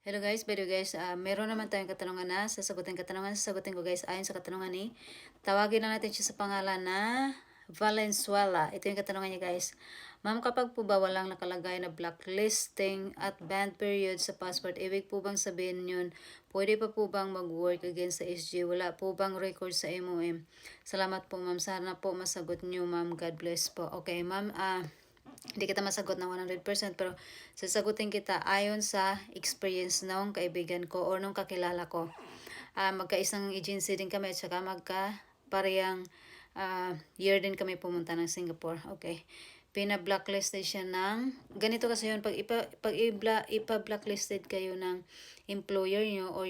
Hello guys, by the way guys, meron naman tayong katanungan na sasagutin ko guys ayon sa katanungan ni. Tawagin lang natin siya sa pangalan na Valenzuela. Ito yung katanungan niya guys. Ma'am, kapag po ba walang nakalagay na blacklisting at ban period sa passport, ibig po bang sabihin yun, pwede pa po bang mag-work against sa SG? Wala po bang record sa MOM? Salamat po ma'am, sana po masagot niyo ma'am, God bless po. Okay ma'am, hindi kita masagot ng 100% pero sasagutin kita ayon sa experience nung kaibigan ko o nung kakilala ko. Magkaisang agency din kami at saka parehang year din kami pumunta ng Singapore. Okay. Pina-blacklisted siya ng ganito kasi yun pag ipa-blacklisted kayo ng employer nyo o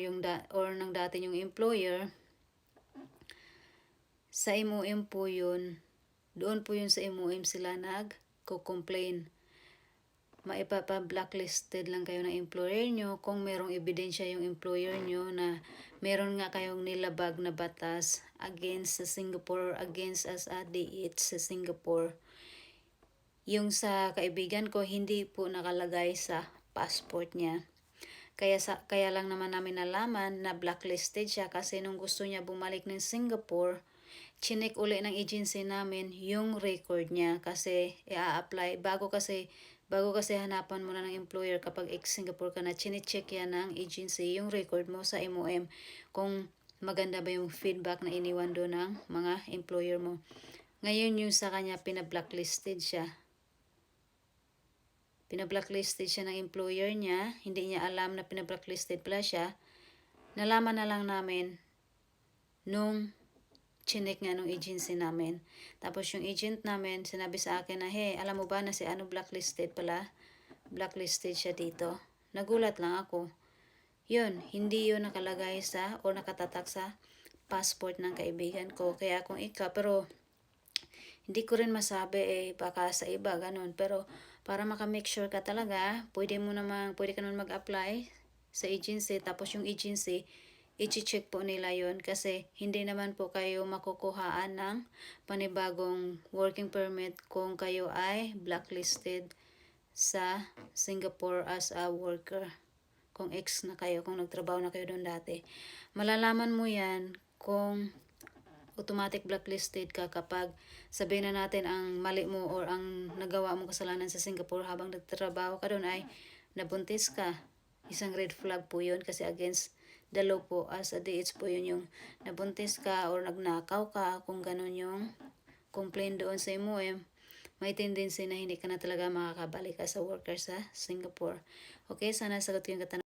ng dati yung employer sa MOM po yun. Doon po yun sa MOM sila nag-complain. Maipapa-blacklisted lang kayo ng employer nyo kung merong ebidensya yung employer nyo na meron nga kayong nilabag na batas against sa Singapore, against as a DH sa Singapore. Yung sa kaibigan ko, hindi po nakalagay sa passport niya. Kaya lang naman namin nalaman na blacklisted siya kasi nung gusto niya bumalik ng Singapore, chinek uli ng agency namin yung record niya kasi i-apply bago kasi hanapan mo na ng employer kapag ex-Singapore ka na, chinecheck yan ng agency yung record mo sa MOM kung maganda ba yung feedback na iniwan doon ng mga employer mo. Ngayon yung sa kanya pina-blacklisted siya. Pina-blacklisted siya ng employer niya, hindi niya alam na pina-blacklisted pala siya. Nalaman na lang namin nung chinek nga nung agency namin. Tapos yung agent namin sinabi sa akin na, hey, alam mo ba na si ano blacklisted pala? Blacklisted siya dito. Nagulat lang ako. Yun, hindi yun nakalagay sa o nakatatak sa passport ng kaibigan ko. Kaya kung pero hindi ko rin masabi baka sa iba ganun. Pero para maka-make sure ka talaga, pwede ka naman mag-apply sa agency. Tapos yung agency, i-check po nila yon kasi hindi naman po kayo makukuhaan ng panibagong working permit kung kayo ay blacklisted sa Singapore as a worker. Kung ex na kayo, kung nagtrabaho na kayo doon dati. Malalaman mo yan kung automatic blacklisted ka kapag sabihin na natin ang mali mo or ang nagawa mo kasalanan sa Singapore habang nagtrabaho ka doon ay nabuntis ka. Isang red flag po yun kasi against the law po as a DH po yun yung nabuntis ka or nagnakaw ka kung ganun yung complain doon sa MOM. May tendency na hindi ka na talaga makakabalik as a worker sa Singapore. Okay, sana sagot yung katanungan.